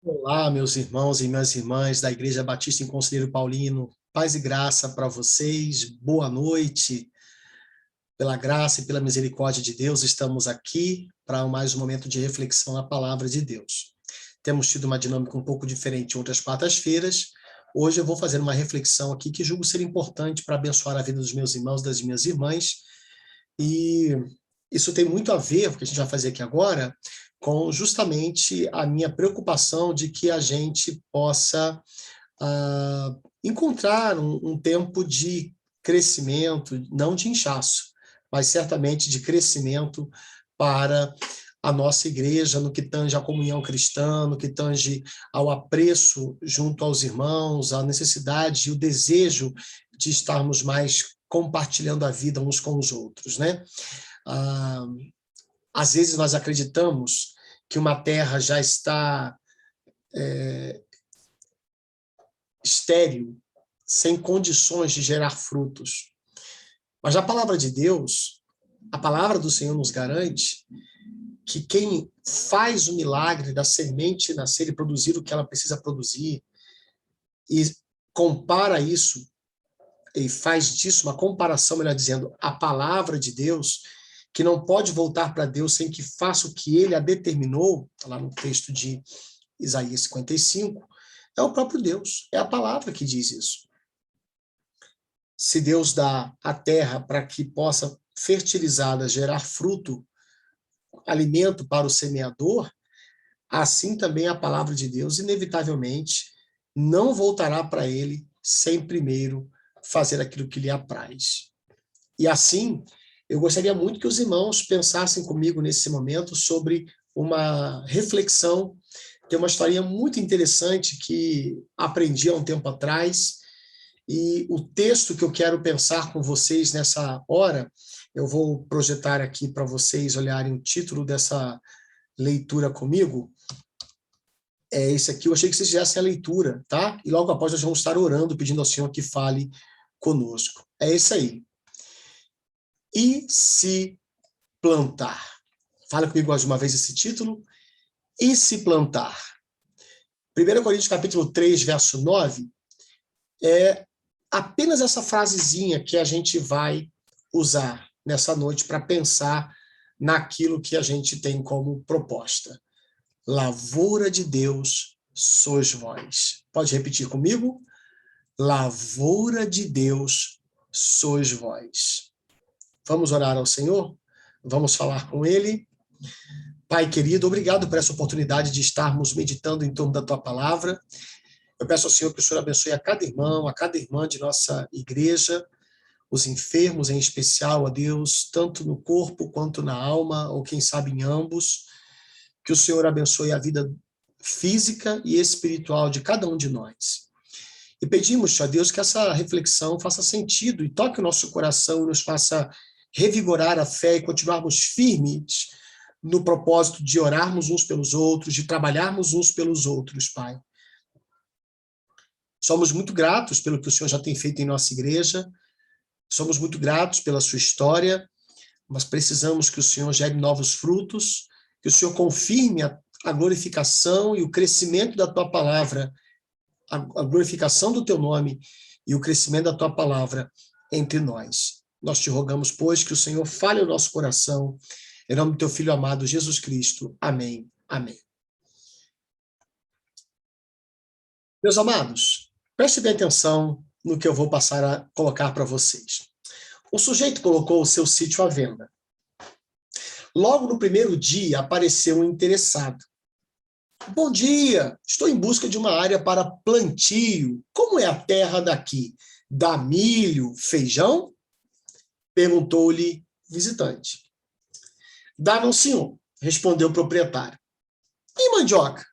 Olá, meus irmãos e minhas irmãs da Igreja Batista em Conselheiro Paulino. Paz e graça para vocês. Boa noite. Pela graça e pela misericórdia de Deus, estamos aqui para mais um momento de reflexão na palavra de Deus. Temos tido uma dinâmica um pouco diferente em outras quartas-feiras. Hoje eu vou fazer uma reflexão aqui que julgo ser importante para abençoar a vida dos meus irmãos e das minhas irmãs. E isso tem muito a ver, o que a gente vai fazer aqui agora, com justamente a minha preocupação de que a gente possa encontrar um tempo de crescimento, não de inchaço, mas certamente de crescimento para a nossa igreja, no que tange à comunhão cristã, no que tange ao apreço junto aos irmãos, a necessidade e o desejo de estarmos mais compartilhando a vida uns com os outros, né? Às vezes nós acreditamos que uma terra já está estéril, sem condições de gerar frutos. Mas a palavra de Deus, a palavra do Senhor nos garante que quem faz o milagre da semente nascer e produzir o que ela precisa produzir, e compara isso, e faz disso uma comparação, melhor dizendo, a palavra de Deus, que não pode voltar para Deus sem que faça o que ele a determinou, lá no texto de Isaías 55, é o próprio Deus, é a palavra que diz isso. Se Deus dá a terra para que possa fertilizada, gerar fruto, alimento para o semeador, assim também a palavra de Deus, inevitavelmente, não voltará para ele sem primeiro fazer aquilo que lhe apraz. E assim, eu gostaria muito que os irmãos pensassem comigo nesse momento sobre uma reflexão. Tem uma historinha muito interessante que aprendi há um tempo atrás, e o texto que eu quero pensar com vocês nessa hora, eu vou projetar aqui para vocês olharem o título dessa leitura comigo. É esse aqui, eu achei que vocês fizessem a leitura, tá? E logo após nós vamos estar orando, pedindo ao Senhor que fale conosco. É esse aí. E se plantar? Fala comigo mais uma vez esse título. E se plantar? 1 Coríntios capítulo 3, verso 9, é apenas essa frasezinha que a gente vai usar nessa noite para pensar naquilo que a gente tem como proposta. Lavoura de Deus sois vós. Pode repetir comigo? Lavoura de Deus sois vós. Vamos orar ao Senhor? Vamos falar com Ele? Pai querido, obrigado por essa oportunidade de estarmos meditando em torno da Tua palavra. Eu peço ao Senhor que o Senhor abençoe a cada irmão, a cada irmã de nossa igreja, os enfermos em especial, a Deus, tanto no corpo quanto na alma, ou quem sabe em ambos. Que o Senhor abençoe a vida física e espiritual de cada um de nós. E pedimos, ó Deus, que essa reflexão faça sentido e toque o nosso coração e nos faça revigorar a fé e continuarmos firmes no propósito de orarmos uns pelos outros, de trabalharmos uns pelos outros, Pai. Somos muito gratos pelo que o Senhor já tem feito em nossa igreja, somos muito gratos pela sua história, mas precisamos que o Senhor gere novos frutos, que o Senhor confirme a glorificação e o crescimento da tua palavra, a glorificação do teu nome e o crescimento da tua palavra entre nós. Nós te rogamos, pois, que o Senhor fale o nosso coração, em nome do teu Filho amado, Jesus Cristo. Amém. Amém. Meus amados, prestem bem atenção no que eu vou passar a colocar para vocês. O sujeito colocou o seu sítio à venda. Logo no primeiro dia, apareceu um interessado. Bom dia, estou em busca de uma área para plantio. Como é a terra daqui? Dá milho, feijão? Perguntou-lhe o visitante. Dá não, senhor, respondeu o proprietário. E mandioca?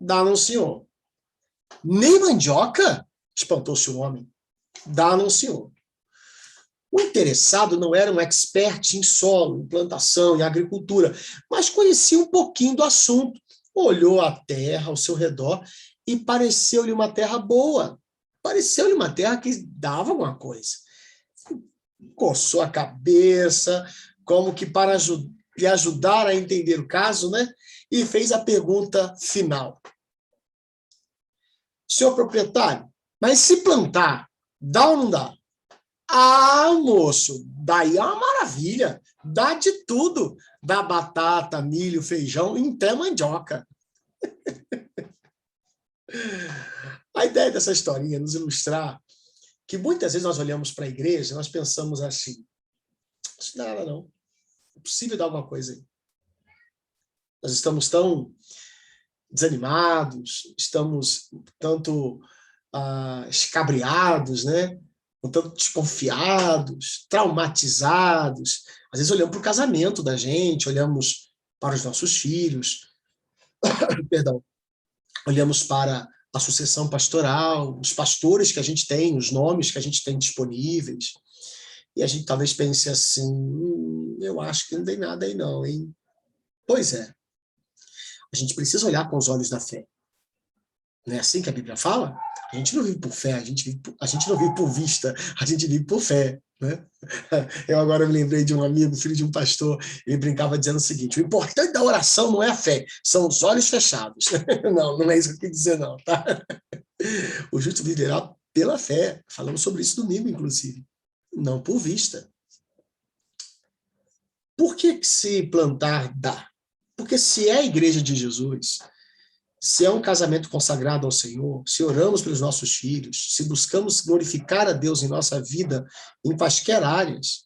Dá não, senhor. Nem mandioca? Espantou-se o homem. Dá não, senhor. O interessado não era um expert em solo, em plantação, em agricultura, mas conhecia um pouquinho do assunto. Olhou a terra ao seu redor e pareceu-lhe uma terra boa. Pareceu-lhe uma terra que dava alguma coisa. Coçou a cabeça, como que para lhe ajudar a entender o caso, né? e fez a pergunta final. Senhor proprietário, mas se plantar, dá ou não dá? Ah, moço, daí é uma maravilha. Dá de tudo. Dá batata, milho, feijão e até mandioca. A ideia dessa historinha é nos ilustrar que muitas vezes nós olhamos para a igreja e nós pensamos assim, isso não é nada não. É possível dar alguma coisa aí. Nós estamos tão desanimados, estamos tanto escabriados, né? Um tanto desconfiados, traumatizados. Às vezes olhamos para o casamento da gente, olhamos para os nossos filhos, perdão, olhamos para a sucessão pastoral, os pastores que a gente tem, os nomes que a gente tem disponíveis, e a gente talvez pense assim, eu acho que não tem nada aí não, hein? Pois é. A gente precisa olhar com os olhos da fé. Não é assim que a Bíblia fala? A gente não vive por fé, a gente não vive por vista, a gente vive por fé. Né? Eu agora me lembrei de um amigo, filho de um pastor, ele brincava dizendo o seguinte, o importante da oração não é a fé, são os olhos fechados. Não, não é isso que eu quis dizer não. Tá? O justo viverá pela fé, falamos sobre isso domingo, inclusive, não por vista. Por que se plantar dá? Porque se é a igreja de Jesus, se é um casamento consagrado ao Senhor, se oramos pelos nossos filhos, se buscamos glorificar a Deus em nossa vida, em quaisquer áreas,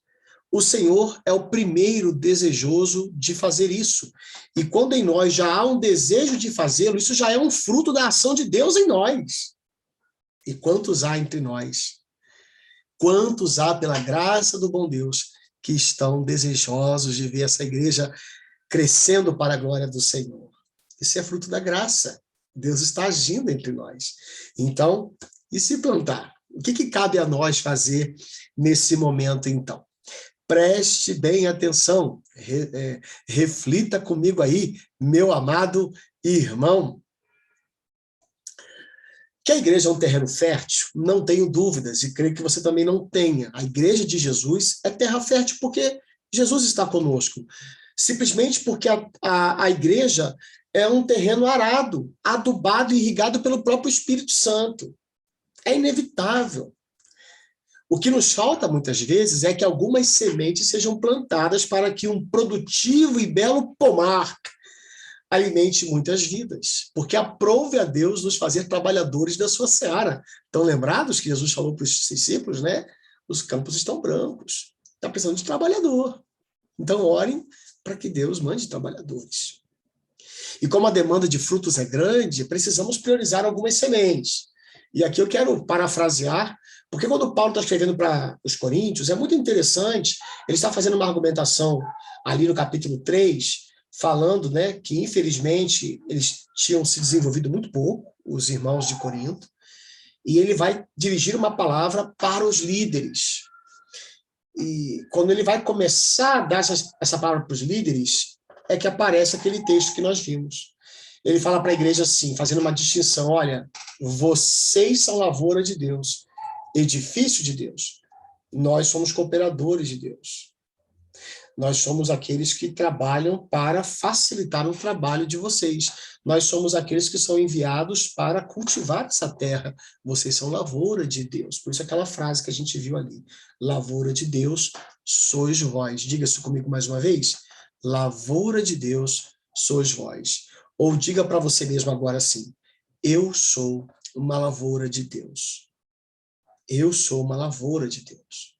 o Senhor é o primeiro desejoso de fazer isso. E quando em nós já há um desejo de fazê-lo, isso já é um fruto da ação de Deus em nós. E quantos há entre nós? Quantos há, pela graça do bom Deus, que estão desejosos de ver essa igreja crescendo para a glória do Senhor? Isso é fruto da graça. Deus está agindo entre nós. Então, e se plantar? O que cabe a nós fazer nesse momento, então? Preste bem atenção. Reflita comigo aí, meu amado irmão. Que a igreja é um terreno fértil, não tenho dúvidas, e creio que você também não tenha. A igreja de Jesus é terra fértil porque Jesus está conosco. Simplesmente porque a igreja é um terreno arado, adubado e irrigado pelo próprio Espírito Santo. É inevitável. O que nos falta, muitas vezes, é que algumas sementes sejam plantadas para que um produtivo e belo pomar alimente muitas vidas, porque aprove a Deus nos fazer trabalhadores da sua seara. Estão lembrados que Jesus falou para os discípulos, né? Os campos estão brancos, está precisando de trabalhador. Então, orem para que Deus mande trabalhadores. E como a demanda de frutos é grande, precisamos priorizar algumas sementes. E aqui eu quero parafrasear, porque quando Paulo está escrevendo para os Coríntios, é muito interessante, ele está fazendo uma argumentação ali no capítulo 3, falando, né, que infelizmente eles tinham se desenvolvido muito pouco, os irmãos de Corinto, e ele vai dirigir uma palavra para os líderes. E quando ele vai começar a dar essa palavra para os líderes, é que aparece aquele texto que nós vimos. Ele fala para a igreja assim, fazendo uma distinção, olha, vocês são lavoura de Deus, edifício de Deus, nós somos cooperadores de Deus. Nós somos aqueles que trabalham para facilitar o trabalho de vocês. Nós somos aqueles que são enviados para cultivar essa terra. Vocês são lavoura de Deus. Por isso aquela frase que a gente viu ali. Lavoura de Deus, sois vós. Diga isso comigo mais uma vez. Lavoura de Deus, sois vós. Ou diga para você mesmo agora assim. Eu sou uma lavoura de Deus. Eu sou uma lavoura de Deus.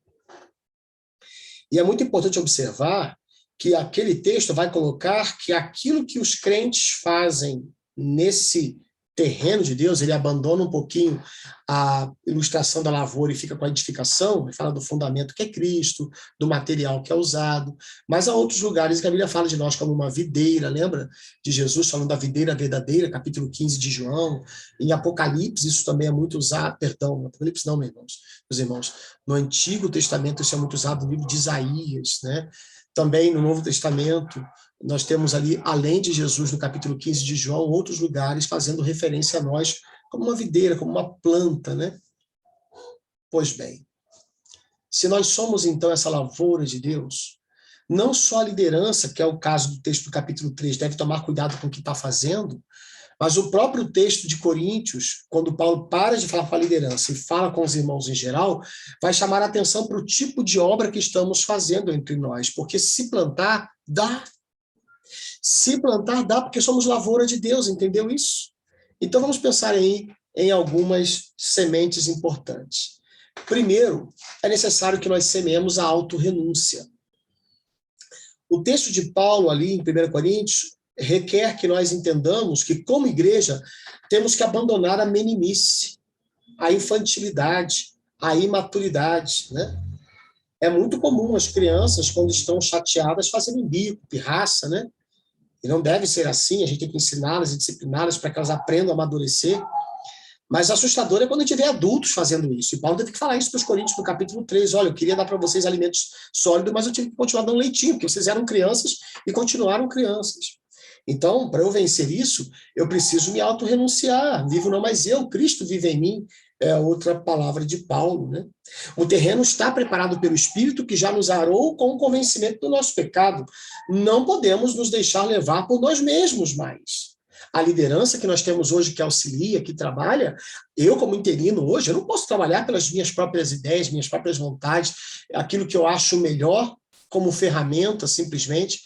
E é muito importante observar que aquele texto vai colocar que aquilo que os crentes fazem nesse terreno de Deus, ele abandona um pouquinho a ilustração da lavoura e fica com a edificação, ele fala do fundamento que é Cristo, do material que é usado, mas há outros lugares que a Bíblia fala de nós como uma videira, lembra de Jesus falando da videira verdadeira, capítulo 15 de João, em Apocalipse isso também é muito usado, perdão, Apocalipse não, meus irmãos, no Antigo Testamento isso é muito usado no livro de Isaías, né? Também no Novo Testamento, nós temos ali, além de Jesus, no capítulo 15 de João, outros lugares fazendo referência a nós como uma videira, como uma planta, né? Pois bem, se nós somos, então, essa lavoura de Deus, não só a liderança, que é o caso do texto do capítulo 3, deve tomar cuidado com o que está fazendo, mas o próprio texto de Coríntios, quando Paulo para de falar com a liderança e fala com os irmãos em geral, vai chamar a atenção para o tipo de obra que estamos fazendo entre nós, porque se plantar, dá. Se plantar, dá, porque somos lavoura de Deus, entendeu isso? Então vamos pensar aí em algumas sementes importantes. Primeiro, é necessário que nós semeemos a autorrenúncia. O texto de Paulo ali em 1 Coríntios requer que nós entendamos que, como igreja, temos que abandonar a meninice, a infantilidade, a imaturidade, né? É muito comum as crianças, quando estão chateadas, fazerem bico, pirraça, né? E não deve ser assim, a gente tem que ensiná-las e discipliná-las para que elas aprendam a amadurecer. Mas assustador é quando a gente vê adultos fazendo isso. E Paulo teve que falar isso para os Coríntios no capítulo 3. Olha, eu queria dar para vocês alimentos sólidos, mas eu tive que continuar dando leitinho, porque vocês eram crianças e continuaram crianças. Então, para eu vencer isso, eu preciso me autorrenunciar. Vivo não mais eu, Cristo vive em mim. É outra palavra de Paulo, né? O terreno está preparado pelo Espírito que já nos arou com o convencimento do nosso pecado. Não podemos nos deixar levar por nós mesmos mais. A liderança que nós temos hoje, que auxilia, que trabalha, eu como interino hoje, eu não posso trabalhar pelas minhas próprias ideias, minhas próprias vontades, aquilo que eu acho melhor como ferramenta, simplesmente.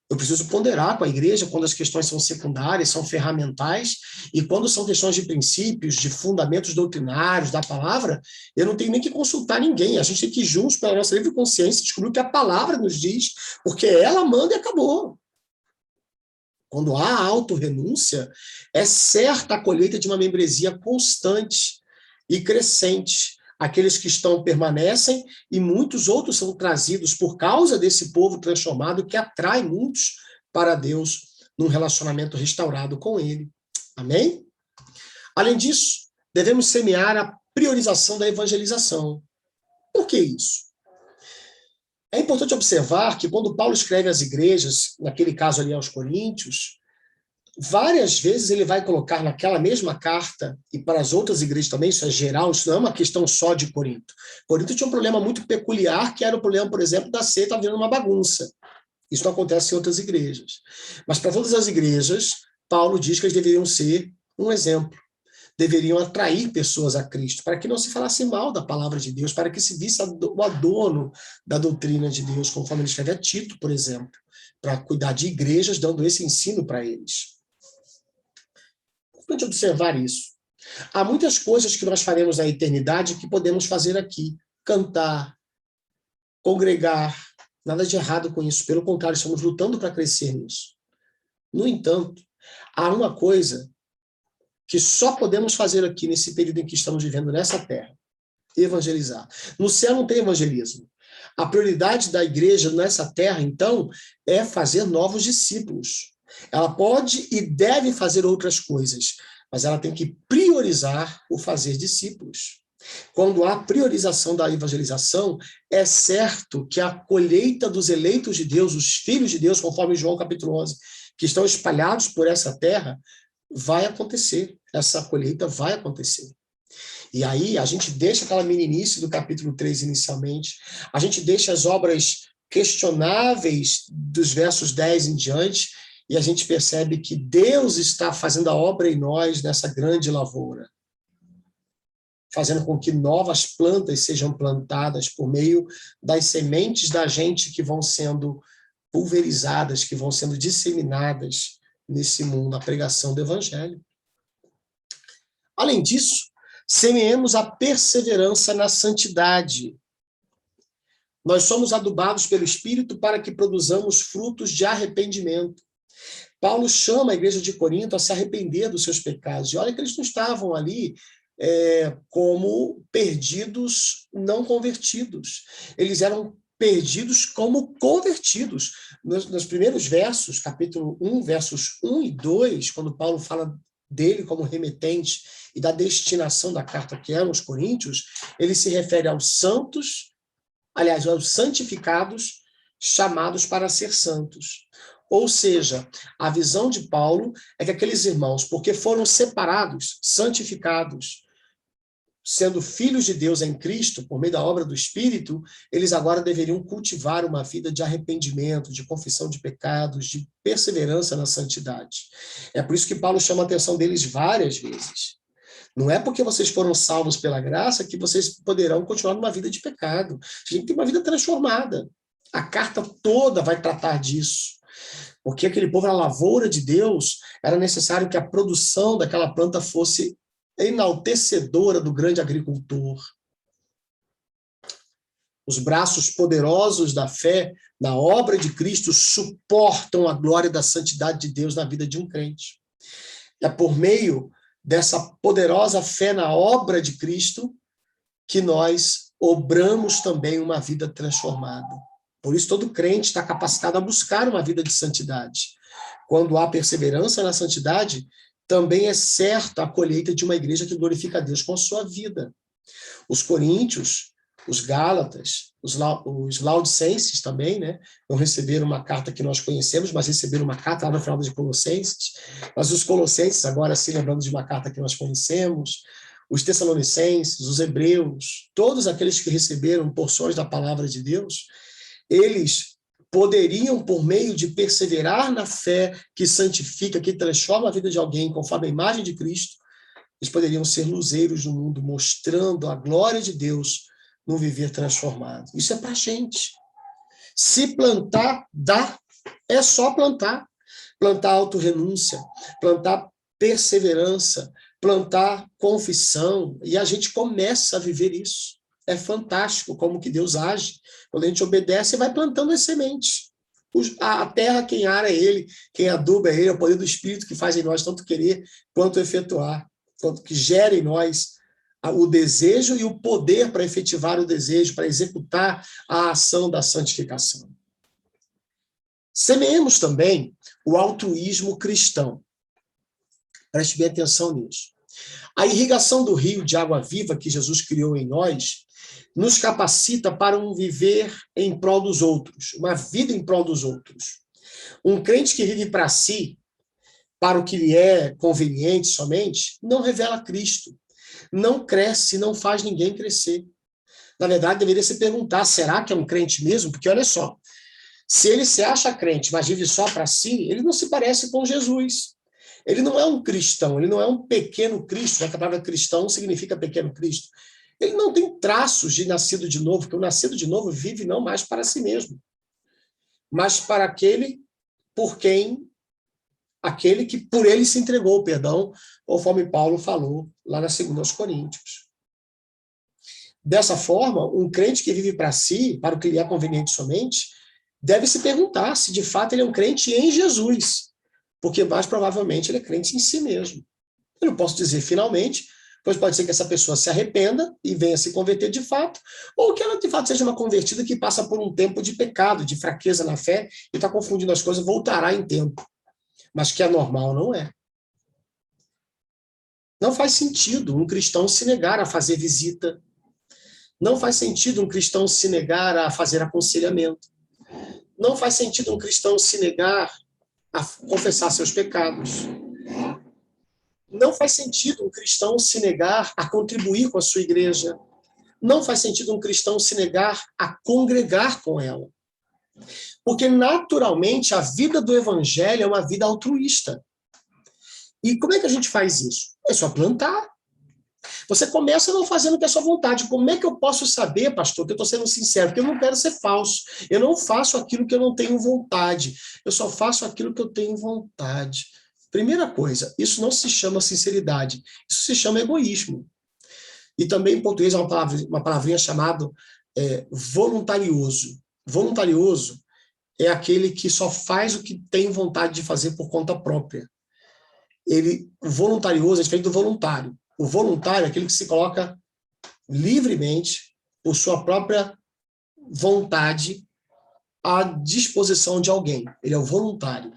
Eu preciso ponderar com a igreja quando as questões são secundárias, são ferramentais, e quando são questões de princípios, de fundamentos doutrinários, da palavra, eu não tenho nem que consultar ninguém. A gente tem que ir juntos pela nossa livre consciência descobrir o que a palavra nos diz, porque ela manda e acabou. Quando há autorrenúncia, é certa a colheita de uma membresia constante e crescente. Aqueles que estão permanecem e muitos outros são trazidos por causa desse povo transformado que atrai muitos para Deus num relacionamento restaurado com Ele. Amém? Além disso, devemos semear a priorização da evangelização. Por que isso? É importante observar que quando Paulo escreve às igrejas, naquele caso ali aos Coríntios, várias vezes ele vai colocar naquela mesma carta, e para as outras igrejas também, isso é geral, isso não é uma questão só de Corinto. Corinto tinha um problema muito peculiar, que era o problema, por exemplo, da ceia estar virando uma bagunça. Isso não acontece em outras igrejas. Mas para todas as igrejas, Paulo diz que eles deveriam ser um exemplo. Deveriam atrair pessoas a Cristo, para que não se falasse mal da palavra de Deus, para que se visse o adorno da doutrina de Deus, conforme ele escreve a Tito, por exemplo, para cuidar de igrejas, dando esse ensino para eles. Importante observar isso. Há muitas coisas que nós faremos na eternidade que podemos fazer aqui. Cantar, congregar, nada de errado com isso. Pelo contrário, estamos lutando para crescer nisso. No entanto, há uma coisa que só podemos fazer aqui nesse período em que estamos vivendo nessa terra: evangelizar. No céu não tem evangelismo. A prioridade da igreja nessa terra, então, é fazer novos discípulos. Ela pode e deve fazer outras coisas, mas ela tem que priorizar o fazer discípulos. Quando há priorização da evangelização, é certo que a colheita dos eleitos de Deus, os filhos de Deus, conforme João capítulo 11, que estão espalhados por essa terra, vai acontecer. Essa colheita vai acontecer. E aí a gente deixa aquela meninice do capítulo 3 inicialmente, a gente deixa as obras questionáveis dos versos 10 em diante, e a gente percebe que Deus está fazendo a obra em nós nessa grande lavoura, fazendo com que novas plantas sejam plantadas por meio das sementes da gente que vão sendo pulverizadas, que vão sendo disseminadas nesse mundo, a pregação do Evangelho. Além disso, semeemos a perseverança na santidade. Nós somos adubados pelo Espírito para que produzamos frutos de arrependimento. Paulo chama a igreja de Corinto a se arrepender dos seus pecados. E olha que eles não estavam ali como perdidos não convertidos. Eles eram perdidos como convertidos. Nos primeiros versos, capítulo 1, versos 1 e 2, quando Paulo fala dele como remetente e da destinação da carta que eram os coríntios, ele se refere aos santos, aliás, aos santificados, chamados para ser santos. Ou seja, a visão de Paulo é que aqueles irmãos, porque foram separados, santificados, sendo filhos de Deus em Cristo, por meio da obra do Espírito, eles agora deveriam cultivar uma vida de arrependimento, de confissão de pecados, de perseverança na santidade. É por isso que Paulo chama a atenção deles várias vezes. Não é porque vocês foram salvos pela graça que vocês poderão continuar numa vida de pecado. A gente tem uma vida transformada. A carta toda vai tratar disso. Porque aquele povo era a lavoura de Deus, era necessário que a produção daquela planta fosse enaltecedora do grande agricultor. Os braços poderosos da fé, na obra de Cristo, suportam a glória da santidade de Deus na vida de um crente. É por meio dessa poderosa fé na obra de Cristo que nós obramos também uma vida transformada. Por isso, todo crente está capacitado a buscar uma vida de santidade. Quando há perseverança na santidade, também é certa a colheita de uma igreja que glorifica a Deus com a sua vida. Os coríntios, os gálatas, os laodicenses também, né? Não receberam uma carta que nós conhecemos, mas receberam uma carta lá no final de Colossenses. Mas os colossenses, agora se lembrando de uma carta que nós conhecemos, os tessalonicenses, os hebreus, todos aqueles que receberam porções da palavra de Deus, eles poderiam, por meio de perseverar na fé que santifica, que transforma a vida de alguém conforme a imagem de Cristo, eles poderiam ser luzeiros no mundo, mostrando a glória de Deus no viver transformado. Isso é para a gente. Se plantar, dá. É só plantar. Plantar autorrenúncia, plantar perseverança, plantar confissão, e a gente começa a viver isso. É fantástico como que Deus age. Quando a gente obedece, vai plantando as sementes. A terra, quem ara é Ele, quem aduba é Ele, é o poder do Espírito que faz em nós tanto querer quanto efetuar, quanto que gera em nós o desejo e o poder para efetivar o desejo, para executar a ação da santificação. Semeemos também o altruísmo cristão. Preste bem atenção nisso. A irrigação do rio de água viva que Jesus criou em nós nos capacita para um viver em prol dos outros, uma vida em prol dos outros. Um crente que vive para si, para o que lhe é conveniente somente, não revela Cristo, não cresce, não faz ninguém crescer. Na verdade, deveria se perguntar, será que é um crente mesmo? Porque olha só, se ele se acha crente, mas vive só para si, ele não se parece com Jesus. Ele não é um cristão, ele não é um pequeno Cristo, já que a palavra cristão significa pequeno Cristo. Ele não tem traços de nascido de novo, porque o nascido de novo vive não mais para si mesmo, mas para aquele que por ele se entregou, perdão, conforme Paulo falou lá na 2 Coríntios. Dessa forma, um crente que vive para si, para o que lhe é conveniente somente, deve se perguntar se de fato ele é um crente em Jesus, porque mais provavelmente ele é crente em si mesmo. Eu não posso dizer finalmente, pois pode ser que essa pessoa se arrependa e venha se converter de fato, ou que ela de fato seja uma convertida que passa por um tempo de pecado, de fraqueza na fé, e está confundindo as coisas, voltará em tempo. Mas que é normal, não é. Não faz sentido um cristão se negar a fazer visita. Não faz sentido um cristão se negar a fazer aconselhamento. Não faz sentido um cristão se negar a confessar seus pecados. Não faz sentido um cristão se negar a contribuir com a sua igreja. Não faz sentido um cristão se negar a congregar com ela. Porque, naturalmente, a vida do evangelho é uma vida altruísta. E como é que a gente faz isso? É só plantar. Você começa não fazendo o que é a sua vontade. Como é que eu posso saber, pastor, que eu estou sendo sincero? Porque eu não quero ser falso. Eu não faço aquilo que eu não tenho vontade. Eu só faço aquilo que eu tenho vontade. Primeira coisa, isso não se chama sinceridade. Isso se chama egoísmo. E também em português é uma palavrinha chamada voluntarioso. Voluntarioso é aquele que só faz o que tem vontade de fazer por conta própria. O voluntarioso é diferente do voluntário. O voluntário é aquele que se coloca livremente, por sua própria vontade, à disposição de alguém. Ele é o voluntário.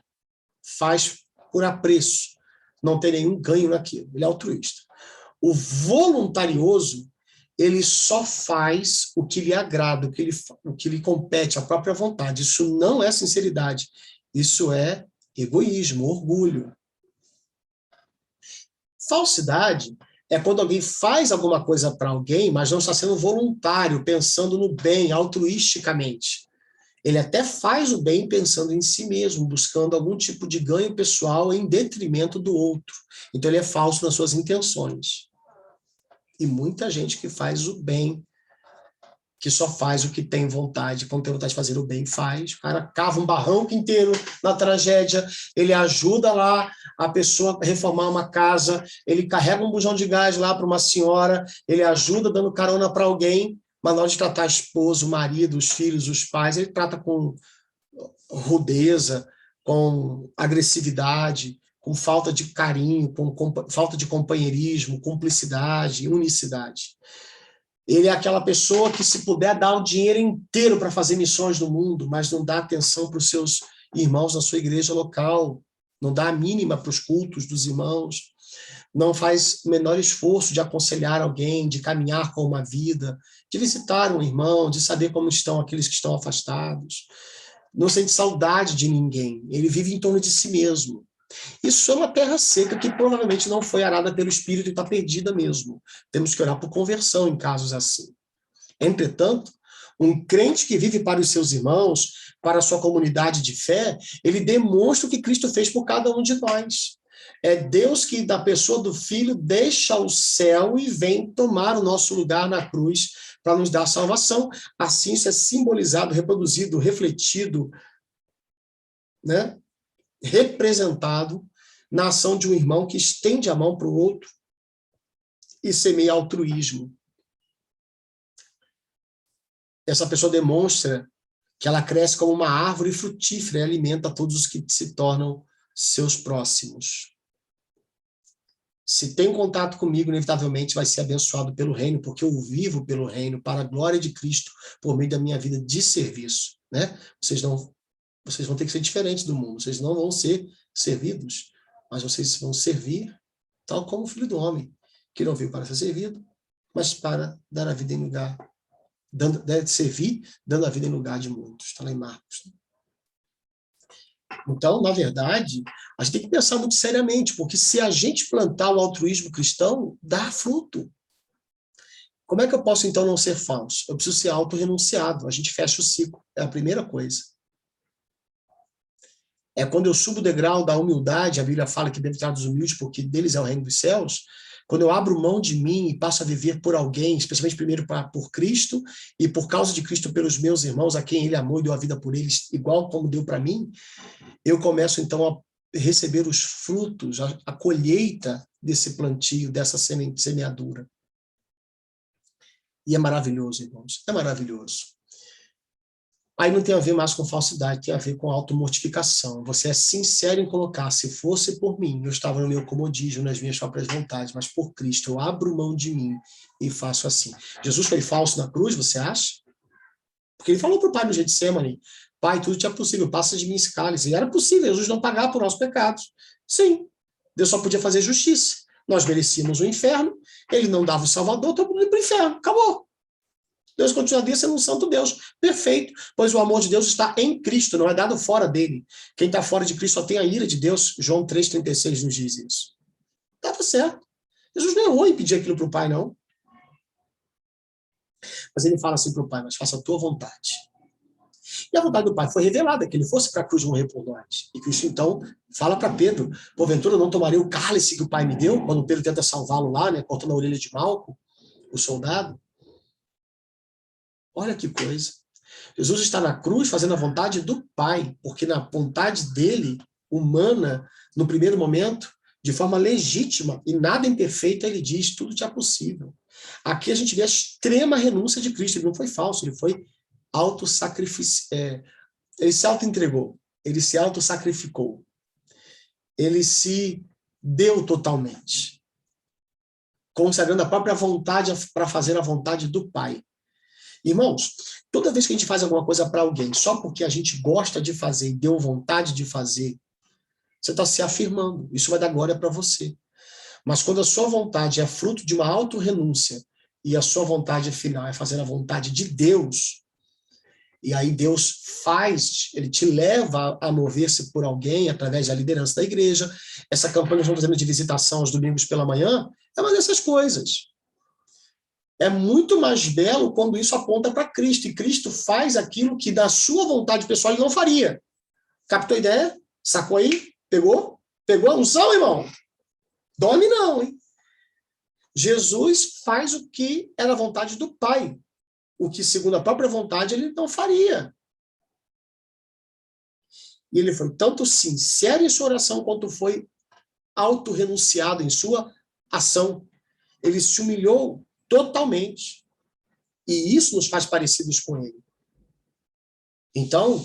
Faz por apreço. Não tem nenhum ganho naquilo. Ele é altruísta. O voluntarioso, ele só faz o que lhe agrada, o que lhe compete, a própria vontade. Isso não é sinceridade. Isso é egoísmo, orgulho. Falsidade é quando alguém faz alguma coisa para alguém, mas não está sendo voluntário, pensando no bem, altruisticamente. Ele até faz o bem pensando em si mesmo, buscando algum tipo de ganho pessoal em detrimento do outro. Então ele é falso nas suas intenções. E muita gente que faz o bem, que só faz o que tem vontade, quando tem vontade de fazer o bem, faz. O cara cava um barranco inteiro na tragédia, ele ajuda lá a pessoa a reformar uma casa, ele carrega um bujão de gás lá para uma senhora, ele ajuda dando carona para alguém, mas na hora de tratar a esposa, o marido, os filhos, os pais, ele trata com rudeza, com agressividade, com falta de carinho, com falta de companheirismo, cumplicidade, unicidade. Ele é aquela pessoa que, se puder, dá o dinheiro inteiro para fazer missões no mundo, mas não dá atenção para os seus irmãos na sua igreja local, não dá a mínima para os cultos dos irmãos, não faz o menor esforço de aconselhar alguém, de caminhar com uma vida, de visitar um irmão, de saber como estão aqueles que estão afastados. Não sente saudade de ninguém, ele vive em torno de si mesmo. Isso é uma terra seca que provavelmente não foi arada pelo Espírito e está perdida mesmo. Temos que orar por conversão em casos assim. Entretanto, um crente que vive para os seus irmãos, para a sua comunidade de fé, ele demonstra o que Cristo fez por cada um de nós. É Deus que, da pessoa do Filho, deixa o céu e vem tomar o nosso lugar na cruz para nos dar salvação. Assim, isso é simbolizado, reproduzido, refletido, né? Representado na ação de um irmão que estende a mão para o outro e semeia altruísmo. Essa pessoa demonstra que ela cresce como uma árvore frutífera e alimenta todos os que se tornam seus próximos. Se tem contato comigo, inevitavelmente vai ser abençoado pelo reino, porque eu vivo pelo reino, para a glória de Cristo, por meio da minha vida de serviço, né? Vocês vão ter que ser diferentes do mundo, vocês não vão ser servidos, mas vocês vão servir tal como o Filho do Homem, que não veio para ser servido, mas para dar a vida em lugar, deve servir, dando a vida em lugar de muitos. Está lá em Marcos. Então, na verdade, a gente tem que pensar muito seriamente, porque se a gente plantar o altruísmo cristão, dá fruto. Como é que eu posso, então, não ser falso? Eu preciso ser autorrenunciado. A gente fecha o ciclo. É a primeira coisa. É quando eu subo o degrau da humildade, a Bíblia fala que deve estar dos humildes, porque deles é o reino dos céus. Quando eu abro mão de mim e passo a viver por alguém, especialmente primeiro por Cristo, e por causa de Cristo pelos meus irmãos, a quem ele amou e deu a vida por eles, igual como deu para mim, eu começo então a receber os frutos, a colheita desse plantio, dessa semeadura. E é maravilhoso, irmãos, é maravilhoso. Aí não tem a ver mais com falsidade, tem a ver com automortificação. Você é sincero em colocar, se fosse por mim, eu estava no meu comodismo, nas minhas próprias vontades, mas por Cristo eu abro mão de mim e faço assim. Jesus foi falso na cruz, você acha? Porque ele falou para o Pai no Getsemane, Pai, tudo te é possível, passa de mim esse cálice. E era possível Jesus não pagar por nossos pecados. Sim, Deus só podia fazer justiça. Nós merecíamos o inferno, ele não dava o Salvador, então vamos para o inferno, acabou. Deus continuaria sendo um santo Deus, perfeito, pois o amor de Deus está em Cristo, não é dado fora dele. Quem está fora de Cristo só tem a ira de Deus, João 3,36 nos diz isso. Estava certo. Jesus não errou em pedir aquilo para o Pai, não. Mas ele fala assim para o Pai, mas faça a tua vontade. E a vontade do Pai foi revelada, que ele fosse para a cruz morrer por nós. E Cristo, então, fala para Pedro, porventura não tomarei o cálice que o Pai me deu, quando Pedro tenta salvá-lo lá, né, cortando a orelha de Malco, o soldado. Olha que coisa. Jesus está na cruz fazendo a vontade do Pai, porque na vontade dele, humana, no primeiro momento, de forma legítima e nada imperfeita, ele diz, tudo te é possível. Aqui a gente vê a extrema renúncia de Cristo, ele não foi falso, ele foi ele se auto-entregou, ele se auto-sacrificou, ele se deu totalmente, consagrando a própria vontade para fazer a vontade do Pai. Irmãos, toda vez que a gente faz alguma coisa para alguém, só porque a gente gosta de fazer e deu vontade de fazer, você está se afirmando, isso vai dar glória para você. Mas quando a sua vontade é fruto de uma auto-renúncia e a sua vontade final é fazer a vontade de Deus, e aí Deus ele te leva a mover-se por alguém através da liderança da igreja. Essa campanha que nós estamos fazendo de visitação aos domingos pela manhã É uma dessas coisas. É muito mais belo quando isso aponta para Cristo, e Cristo faz aquilo que da sua vontade pessoal ele não faria. Captou a ideia? Sacou aí? Pegou? Pegou a unção, irmão? Dorme não, hein? Jesus faz o que era a vontade do Pai, o que, segundo a própria vontade, ele não faria. E ele foi tanto sincero em sua oração, quanto foi autorrenunciado em sua ação. Ele se humilhou totalmente. E isso nos faz parecidos com ele. Então,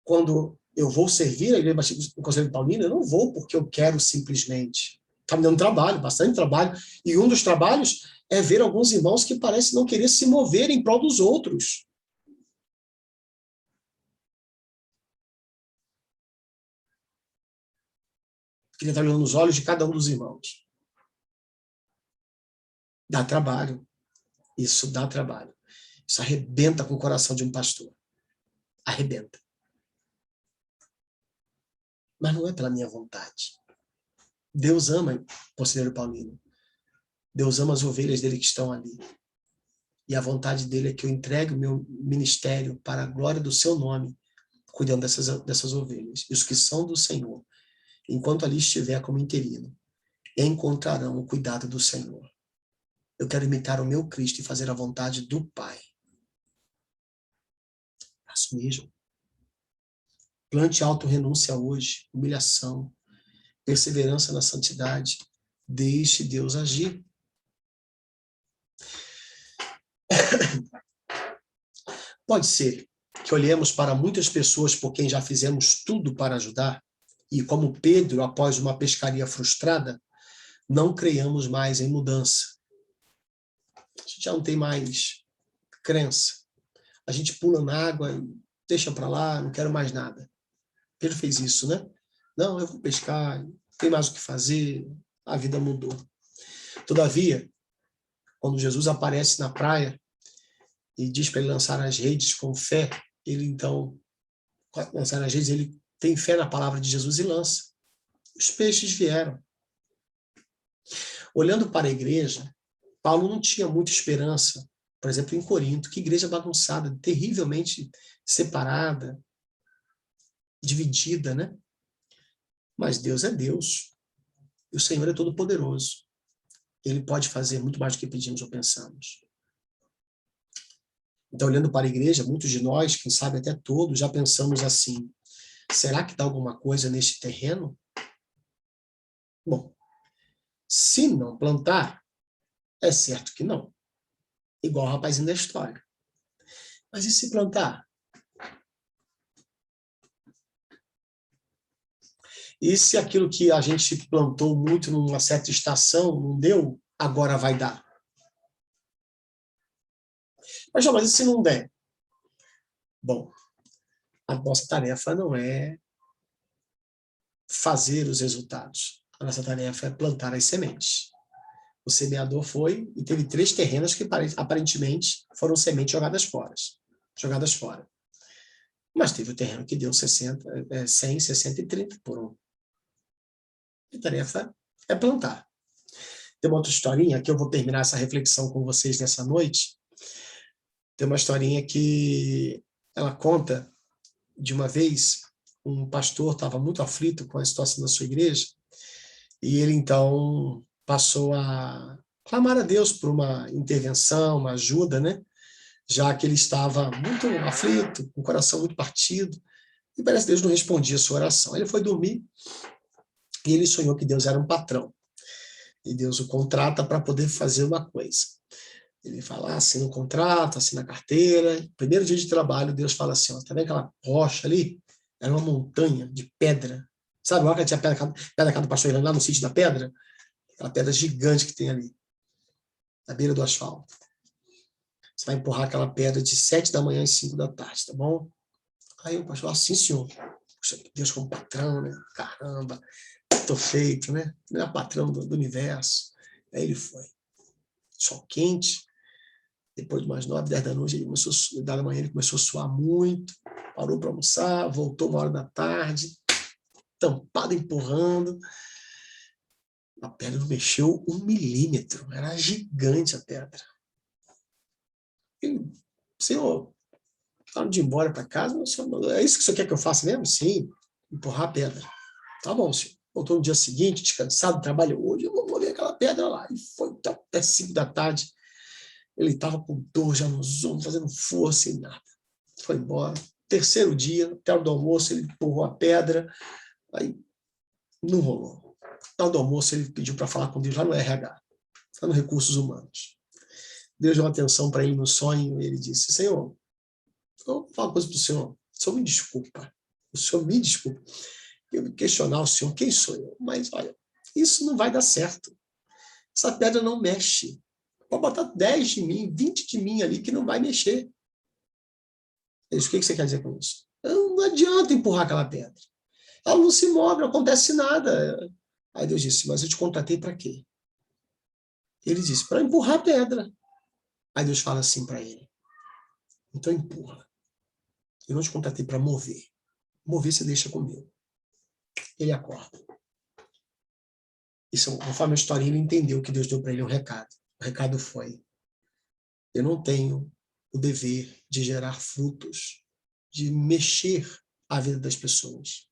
quando eu vou servir a Igreja Batista do Conselho Paulino, eu não vou porque eu quero simplesmente. Está me dando trabalho, bastante trabalho. E um dos trabalhos é ver alguns irmãos que parecem não querer se mover em prol dos outros. Queria estar olhando nos olhos de cada um dos irmãos. Dá trabalho. Isso dá trabalho. Isso arrebenta com o coração de um pastor. Arrebenta. Mas não é pela minha vontade. Deus ama o conselheiro Paulino. Deus ama as ovelhas dele que estão ali. E a vontade dele é que eu entregue o meu ministério para a glória do seu nome, cuidando dessas ovelhas. E os que são do Senhor, enquanto ali estiver como interino, encontrarão o cuidado do Senhor. Eu quero imitar o meu Cristo e fazer a vontade do Pai. Faço mesmo. Plante auto-renúncia hoje, humilhação, perseverança na santidade. Deixe Deus agir. Pode ser que olhemos para muitas pessoas por quem já fizemos tudo para ajudar, e como Pedro, após uma pescaria frustrada, não creiamos mais em mudança. A gente já não tem mais crença. A gente pula na água e deixa para lá, não quero mais nada. Pedro fez isso, né? Não, eu vou pescar, não tem mais o que fazer, a vida mudou. Todavia, quando Jesus aparece na praia e diz para ele lançar as redes com fé, ele então, lançar as redes, ele tem fé na palavra de Jesus e lança. Os peixes vieram. Olhando para a igreja, Paulo não tinha muita esperança, por exemplo, em Corinto, que igreja bagunçada, terrivelmente separada, dividida, né? Mas Deus é Deus. E o Senhor é todo-poderoso. Ele pode fazer muito mais do que pedimos ou pensamos. Então, olhando para a igreja, muitos de nós, quem sabe até todos, já pensamos assim: será que dá alguma coisa neste terreno? Bom, se não plantar, é certo que não. Igual o rapazinho da história. Mas e se plantar? E se aquilo que a gente plantou muito numa certa estação não deu, agora vai dar? Mas e se não der? Bom, a nossa tarefa não é fazer os resultados. A nossa tarefa é plantar as sementes. O semeador foi e teve 3 terrenos que aparentemente foram sementes jogadas fora. Mas teve o terreno que deu 100, 60 e 30 por 1. A tarefa é plantar. Tem uma outra historinha que eu vou terminar essa reflexão com vocês nessa noite. Tem uma historinha que ela conta de uma vez um pastor estava muito aflito com a situação da sua igreja e ele então passou a clamar a Deus por uma intervenção, uma ajuda, né? Já que ele estava muito aflito, com o coração muito partido, e parece que Deus não respondia a sua oração. Ele foi dormir e ele sonhou que Deus era um patrão. E Deus o contrata para poder fazer uma coisa. Ele fala, assina o contrato, assina a carteira. Primeiro dia de trabalho, Deus fala assim, ó, tá vendo aquela rocha ali? Era uma montanha de pedra. Sabe, olha que tinha pedra do pastor Irã, lá no sítio da pedra? Aquela pedra gigante que tem ali, na beira do asfalto. Você vai empurrar aquela pedra de 7 da manhã às 5 da tarde, tá bom? Aí o pastor, assim, senhor. Poxa, Deus como patrão, né? Caramba, tô feito, né? Ele é patrão do universo. Aí ele foi. Sol quente. Depois de umas 9, 10 da noite, da manhã, ele começou a suar muito. Parou para almoçar, voltou 1 hora da tarde, tampado, empurrando. A pedra não mexeu 1 milímetro. Era gigante a pedra. E, Senhor, tá de ir embora para casa? É isso que o senhor quer que eu faça mesmo? Sim, empurrar a pedra. Tá bom, senhor. Voltou no dia seguinte, descansado, trabalho hoje, eu vou mover aquela pedra lá. E foi até 5 da tarde. Ele estava com dor já nos ombros, fazendo força e nada. Foi embora. Terceiro dia, até o do almoço, ele empurrou a pedra, aí não rolou. Na hora do almoço, ele pediu para falar com Deus lá no RH, lá no Recursos Humanos. Deus deu uma atenção para ele no sonho e ele disse: Senhor, eu vou falar uma coisa para o senhor. O senhor me desculpa. O senhor me desculpa. Eu questionar o senhor, quem sou eu? Mas, olha, isso não vai dar certo. Essa pedra não mexe. Pode botar 10 de mim, 20 de mim ali, que não vai mexer. Ele disse: o que você quer dizer com isso? Não adianta empurrar aquela pedra. Ela não se move, não acontece nada. Aí Deus disse: mas eu te contratei para quê? Ele disse: para empurrar a pedra. Aí Deus fala assim para ele: então empurra. Eu não te contratei para mover. Mover você deixa comigo. Ele acorda. Isso, conforme a história, ele entendeu que Deus deu para ele um recado. O recado foi: eu não tenho o dever de gerar frutos, de mexer a vida das pessoas.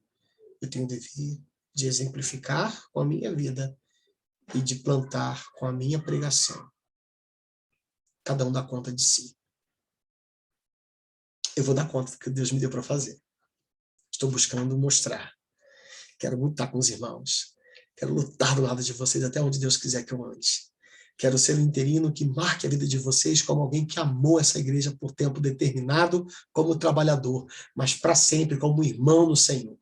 Eu tenho o dever de exemplificar com a minha vida e de plantar com a minha pregação. Cada um dá conta de si. Eu vou dar conta do que Deus me deu para fazer. Estou buscando mostrar. Quero lutar com os irmãos. Quero lutar do lado de vocês até onde Deus quiser que eu ande. Quero ser um interino que marque a vida de vocês como alguém que amou essa igreja por tempo determinado como trabalhador, mas para sempre como irmão no Senhor.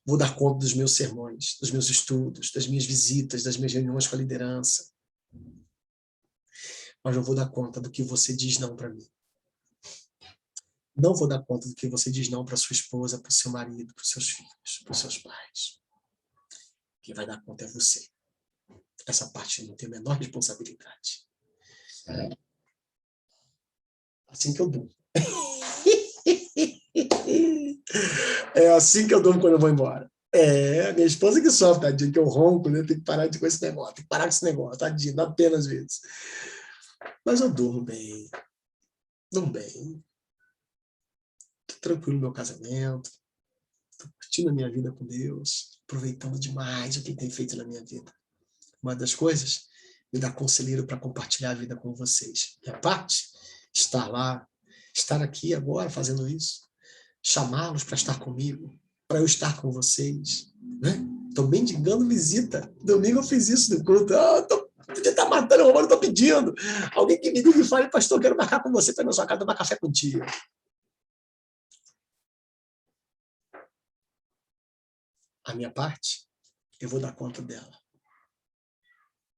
Vou dar conta dos meus sermões, dos meus estudos, das minhas visitas, das minhas reuniões com a liderança. Mas não vou dar conta do que você diz não para mim. Não vou dar conta do que você diz não para sua esposa, para o seu marido, para os seus filhos, para os seus pais. Quem vai dar conta é você. Essa parte não tem a menor responsabilidade. Assim que eu durmo. É assim que eu durmo quando eu vou embora. Minha esposa que sofre, tadinha, que eu ronco, né? Tem que parar com esse negócio, tem que parar com esse negócio, tadinha, dá pena às vezes. Mas eu durmo bem. Durmo bem. Tô tranquilo no meu casamento. Tô curtindo a minha vida com Deus. Aproveitando demais o que Ele tem feito na minha vida. Uma das coisas, me dar conselheiro para compartilhar a vida com vocês. Minha parte, estar lá, estar aqui agora fazendo isso, chamá-los para estar comigo, para eu estar com vocês. Estou mendigando visita. Domingo eu fiz isso no culto. Podia estar matando, roubando, estou pedindo. Alguém que me ligue e fale: pastor, quero marcar com você para ir na sua casa tomar café contigo. A minha parte, eu vou dar conta dela.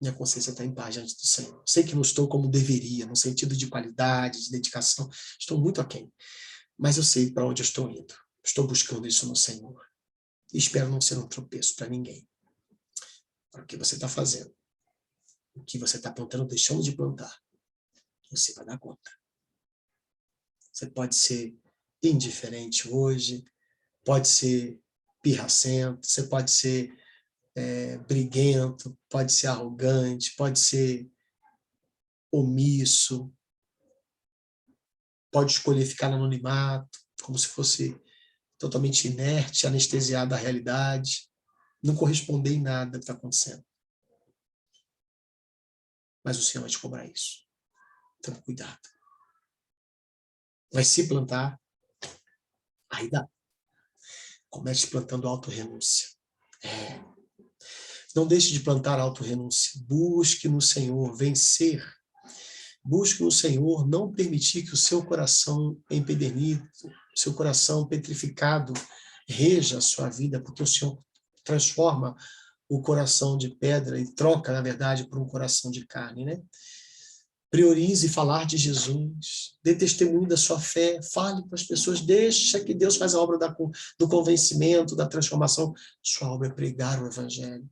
Minha consciência está em paz diante do Senhor. Sei que não estou como deveria, no sentido de qualidade, de dedicação. Estou muito aquém. Mas eu sei para onde eu estou indo. Estou buscando isso no Senhor. E espero não ser um tropeço para ninguém. Para o que você está fazendo, o que você está plantando, deixando de plantar, você vai dar conta. Você pode ser indiferente hoje, pode ser pirracento, você pode ser briguento, pode ser arrogante, pode ser omisso, pode escolher ficar no anonimato, como se fosse totalmente inerte, anestesiado da realidade, não corresponder em nada que está acontecendo. Mas o Senhor vai te cobrar isso. Então, cuidado. Vai se plantar, aí dá. Comece plantando autorrenúncia. Não deixe de plantar autorrenúncia. Busque no Senhor vencer. Busque no Senhor não permitir que o seu coração empedernido, seu coração petrificado, reja a sua vida, porque o Senhor transforma o coração de pedra e troca, na verdade, por um coração de carne, né? Priorize falar de Jesus, dê testemunho da sua fé, fale para as pessoas, deixa que Deus faz a obra do convencimento, da transformação. Sua obra é pregar o Evangelho.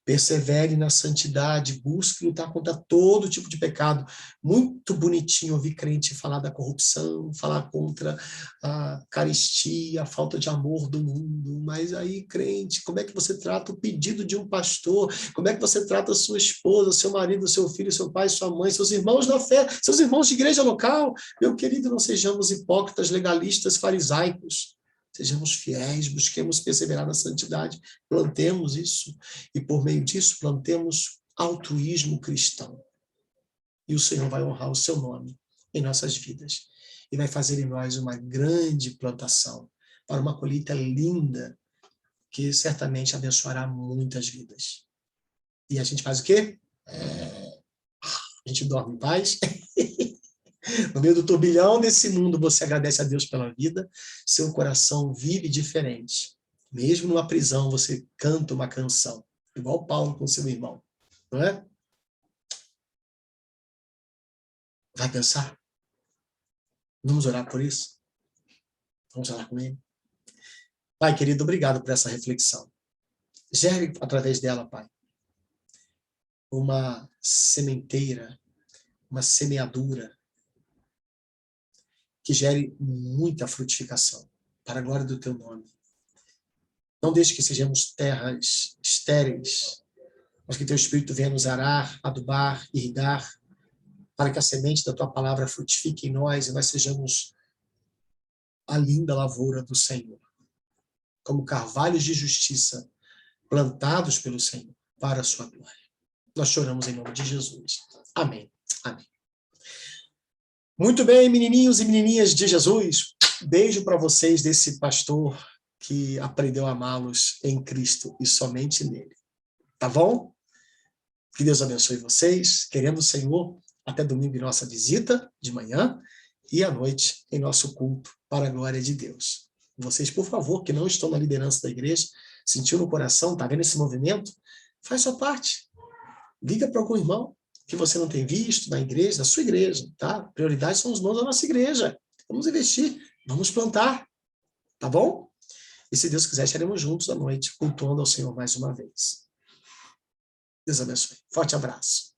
Persevere na santidade, busque lutar contra todo tipo de pecado. Muito bonitinho ouvir crente falar da corrupção, falar contra a carestia, a falta de amor do mundo. Mas aí, crente, como é que você trata o pedido de um pastor? Como é que você trata a sua esposa, seu marido, seu filho, seu pai, sua mãe, seus irmãos na fé, seus irmãos de igreja local? Meu querido, não sejamos hipócritas, legalistas, farisaicos. Sejamos fiéis, busquemos perseverar na santidade, plantemos isso, e por meio disso plantemos altruísmo cristão. E o Senhor vai honrar o seu nome em nossas vidas, e vai fazer em nós uma grande plantação, para uma colheita linda, que certamente abençoará muitas vidas. E a gente faz o quê? A gente dorme em paz. No meio do turbilhão desse mundo, você agradece a Deus pela vida, seu coração vive diferente. Mesmo numa prisão, você canta uma canção, igual Paulo com seu irmão, não é? Vai pensar? Vamos orar por isso? Vamos orar com ele? Pai querido, obrigado por essa reflexão. Gere através dela, Pai, uma sementeira, uma semeadura, que gere muita frutificação, para a glória do teu nome. Não deixe que sejamos terras estéreis, mas que teu Espírito venha nos arar, adubar, irrigar, para que a semente da tua palavra frutifique em nós e nós sejamos a linda lavoura do Senhor, como carvalhos de justiça, plantados pelo Senhor, para a sua glória. Nós choramos em nome de Jesus. Amém. Amém. Muito bem, menininhos e menininhas de Jesus. Beijo para vocês desse pastor que aprendeu a amá-los em Cristo e somente nele. Tá bom? Que Deus abençoe vocês. Queremos, Senhor, até domingo em nossa visita, de manhã, e à noite em nosso culto, para a glória de Deus. Vocês, por favor, que não estão na liderança da igreja, sentiu no coração, tá vendo esse movimento? Faz sua parte. Liga para algum irmão que você não tem visto na igreja, na sua igreja, tá? Prioridade são os irmãos da nossa igreja. Vamos investir, vamos plantar, tá bom? E se Deus quiser, estaremos juntos à noite, cultuando ao Senhor mais uma vez. Deus abençoe. Forte abraço.